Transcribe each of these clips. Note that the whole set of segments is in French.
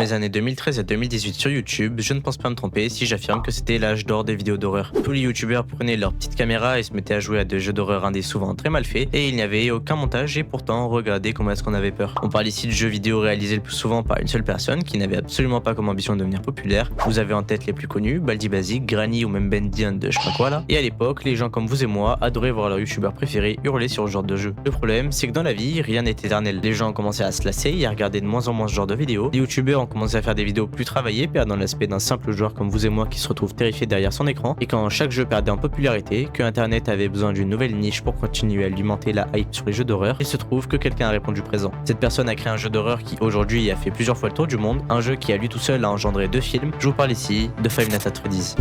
les années 2013 à 2018 sur YouTube, je ne pense pas me tromper si j'affirme que c'était l'âge d'or des vidéos d'horreur. Tous les youtubeurs prenaient leur petite caméra et se mettaient à jouer à des jeux d'horreur indés souvent très mal faits, et il n'y avait aucun montage et pourtant regardez comment est-ce qu'on avait peur. On parle ici de jeux vidéo réalisés le plus souvent par une seule personne qui n'avait absolument pas comme ambition de devenir populaire. Vous avez en tête les plus connus, Baldi Basic, Granny ou même Bendy and de je sais pas quoi là. Et à l'époque, les gens comme vous et moi adoraient voir leur youtubeur préféré hurler sur ce genre de jeu. Le problème, c'est que dans la vie, rien n'est éternel. Les gens ont commencé à se lasser et à regarder de moins en moins ce genre de vidéos. Les youtubeurs ont commencé à faire des vidéos plus travaillées, perdant l'aspect d'un simple joueur comme vous et moi qui se retrouve terrifié derrière son écran. Et quand chaque jeu perdait en popularité, que internet avait besoin d'une nouvelle niche pour continuer à alimenter la hype sur les jeux d'horreur, il se trouve que quelqu'un a répondu présent. Cette personne a créé un jeu d'horreur qui aujourd'hui a fait plusieurs fois le tour du monde, un jeu qui à lui tout seul a engendré 2 films. Je vous parle ici de Five Nights at Freddy's.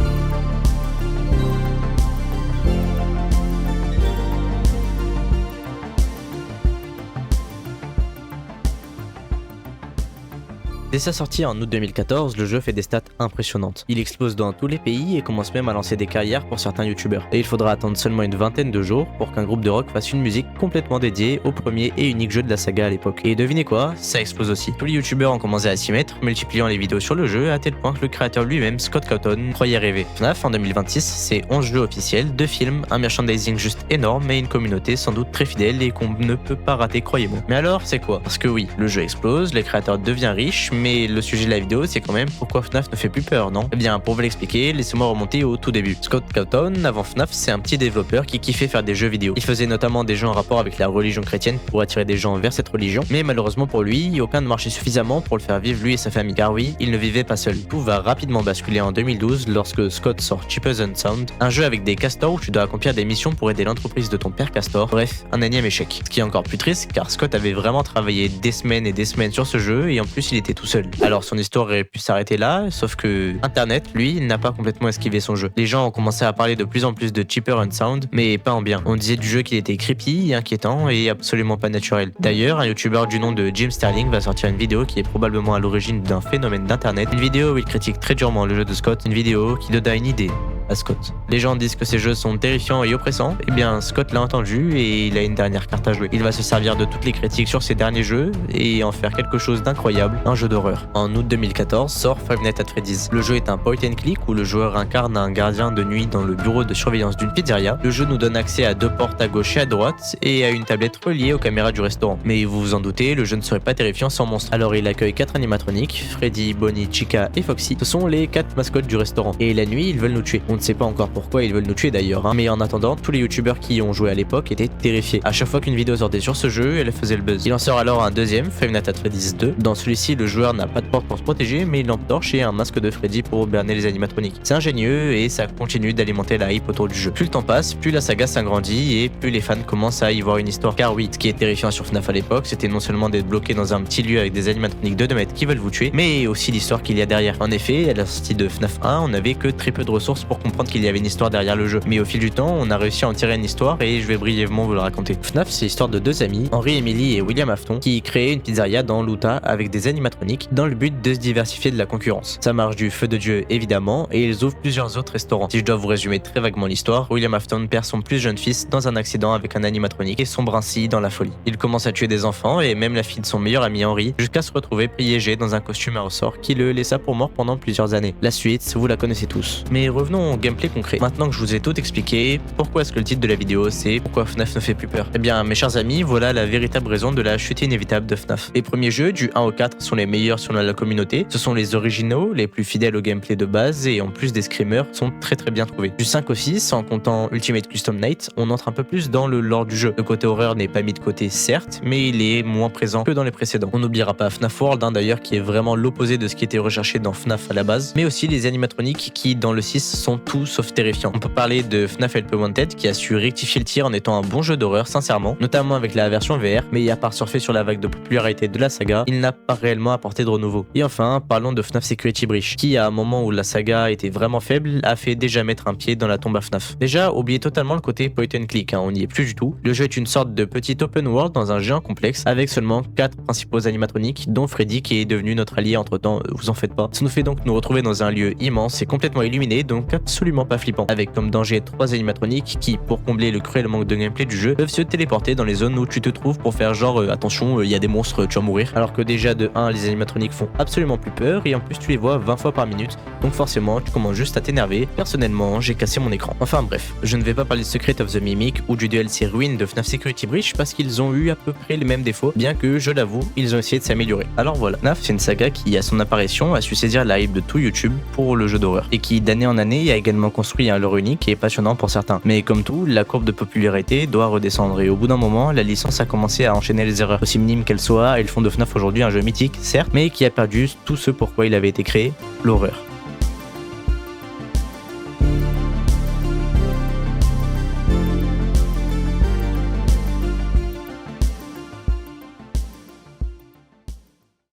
Dès sa sortie en août 2014, le jeu fait des stats impressionnantes. Il explose dans tous les pays et commence même à lancer des carrières pour certains youtubeurs. Et il faudra attendre seulement une vingtaine de jours pour qu'un groupe de rock fasse une musique complètement dédiée au premier et unique jeu de la saga à l'époque. Et devinez quoi, ça explose aussi. Tous les youtubeurs ont commencé à s'y mettre, multipliant les vidéos sur le jeu à tel point que le créateur lui-même, Scott Cawthon, croyait rêver. FNAF en 2026, c'est 11 jeux officiels, 2 films, un merchandising juste énorme et une communauté sans doute très fidèle et qu'on ne peut pas rater, croyez-moi. Mais alors, c'est quoi? Parce que oui, le jeu explose, le créateur devient riche, mais le sujet de la vidéo, c'est quand même pourquoi FNAF ne fait plus peur, non? Eh bien, pour vous l'expliquer, laissez-moi remonter au tout début. Scott Cawthon, avant FNAF, c'est un petit développeur qui kiffait faire des jeux vidéo. Il faisait notamment des jeux en rapport avec la religion chrétienne pour attirer des gens vers cette religion, mais malheureusement pour lui, aucun ne marchait suffisamment pour le faire vivre lui et sa famille. Car oui, il ne vivait pas seul. Tout va rapidement basculer en 2012 lorsque Scott sort Cheapers and Sound, un jeu avec des castors où tu dois accomplir des missions pour aider l'entreprise de ton père castor. Bref, un énième échec. Ce qui est encore plus triste car Scott avait vraiment travaillé des semaines et des semaines sur ce jeu et en plus il était tout seul. Alors son histoire aurait pu s'arrêter là, sauf que Internet, lui, n'a pas complètement esquivé son jeu. Les gens ont commencé à parler de plus en plus de Cheaper and Sound, mais pas en bien. On disait du jeu qu'il était creepy, inquiétant et absolument pas naturel. D'ailleurs, un youtubeur du nom de Jim Sterling va sortir une vidéo qui est probablement à l'origine d'un phénomène d'internet, une vidéo où il critique très durement le jeu de Scott, une vidéo qui donne une idée à Scott. Les gens disent que ces jeux sont terrifiants et oppressants, et bien Scott l'a entendu et il a une dernière carte à jouer. Il va se servir de toutes les critiques sur ses derniers jeux et en faire quelque chose d'incroyable, un jeu d'horreur. En août 2014 sort Five Nights at Freddy's. Le jeu est un point and click où le joueur incarne un gardien de nuit dans le bureau de surveillance d'une pizzeria. Le jeu nous donne accès à 2 portes à gauche et à droite et à une tablette reliée aux caméras du restaurant. Mais vous vous en doutez, le jeu ne serait pas terrifiant sans monstre. Alors il accueille 4 animatroniques, Freddy, Bonnie, Chica et Foxy. Ce sont les 4 mascottes du restaurant. Et la nuit, ils veulent nous tuer. On ne sait pas encore pourquoi ils veulent nous tuer d'ailleurs, mais en attendant, tous les youtubeurs qui y ont joué à l'époque étaient terrifiés. À chaque fois qu'une vidéo sortait sur ce jeu, elle faisait le buzz. Il en sort alors un deuxième, Five Nights at Freddy's 2. Dans celui-ci, le joueur n'a pas de porte pour se protéger, mais une lampe torche et un masque de Freddy pour berner les animatroniques. C'est ingénieux et ça continue d'alimenter la hype autour du jeu. Plus le temps passe, plus la saga s'agrandit et plus les fans commencent à y voir une histoire. Car oui, ce qui est terrifiant sur FNAF à l'époque, c'était non seulement d'être bloqué dans un petit lieu avec des animatroniques de 2 mètres qui veulent vous tuer, mais aussi l'histoire qu'il y a derrière. En effet, à la sortie de FNAF 1, on n'avait que très peu de ressources pour comprendre qu'il y avait une histoire derrière le jeu. Mais au fil du temps, on a réussi à en tirer une histoire et je vais brièvement vous la raconter. FNAF, c'est l'histoire de 2 amis, Henry, Emily et William Afton, qui créaient une pizzeria dans l'Utah avec des animatroniques dans le but de se diversifier de la concurrence. Ça marche du feu de Dieu évidemment et ils ouvrent plusieurs autres restaurants. Si je dois vous résumer très vaguement l'histoire, William Afton perd son plus jeune fils dans un accident avec un animatronique et sombre ainsi dans la folie. Il commence à tuer des enfants et même la fille de son meilleur ami Henry jusqu'à se retrouver piégé dans un costume à ressort qui le laissa pour mort pendant plusieurs années. La suite, vous la connaissez tous. Mais revenons au gameplay concret. Maintenant que je vous ai tout expliqué, pourquoi est-ce que le titre de la vidéo c'est pourquoi FNAF ne fait plus peur? Eh bien mes chers amis, voilà la véritable raison de la chute inévitable de FNAF. Les premiers jeux du 1 au 4 sont les meilleurs selon la communauté, ce sont les originaux, les plus fidèles au gameplay de base et en plus des screamers sont très bien trouvés. Du 5 au 6, en comptant Ultimate Custom Night, on entre un peu plus dans le lore du jeu. Le côté horreur n'est pas mis de côté certes, mais il est moins présent que dans les précédents. On n'oubliera pas FNAF World d'ailleurs qui est vraiment l'opposé de ce qui était recherché dans FNAF à la base, mais aussi les animatroniques qui dans le 6 sont tout sauf terrifiants. On peut parler de FNAF Help Wanted qui a su rectifier le tir en étant un bon jeu d'horreur sincèrement, notamment avec la version VR, mais à part surfer sur la vague de popularité de la saga, il n'a pas réellement apporté de renouveau. Et enfin, parlons de FNAF Security Breach, qui à un moment où la saga était vraiment faible, a fait déjà mettre un pied dans la tombe à FNAF. Déjà, oubliez totalement le côté point and click, on n'y est plus du tout. Le jeu est une sorte de petit open world dans un géant complexe, avec seulement 4 principaux animatroniques, dont Freddy qui est devenu notre allié entre temps, vous en faites pas. Ça nous fait donc nous retrouver dans un lieu immense et complètement illuminé, donc absolument pas flippant, avec comme danger 3 animatroniques qui, pour combler le cruel manque de gameplay du jeu, peuvent se téléporter dans les zones où tu te trouves pour faire genre attention, il y a des monstres, tu vas mourir. Alors que déjà de 1, les animatroniques font absolument plus peur et en plus tu les vois 20 fois par minute, donc forcément tu commences juste à t'énerver. Personnellement, j'ai cassé mon écran. Enfin bref, je ne vais pas parler de Secret of the Mimic ou du DLC Ruin de FNAF Security Breach parce qu'ils ont eu à peu près les mêmes défauts, bien que je l'avoue, ils ont essayé de s'améliorer. Alors voilà, FNAF c'est une saga qui à son apparition a su saisir la hype de tout YouTube pour le jeu d'horreur et qui d'année en année a également construit un lore unique et passionnant pour certains. Mais comme tout, la courbe de popularité doit redescendre et au bout d'un moment, la licence a commencé à enchaîner les erreurs. Aussi minimes qu'elles soient, elles font de FNAF aujourd'hui un jeu mythique, certes, mais qui a perdu tout ce pourquoi il avait été créé, l'horreur.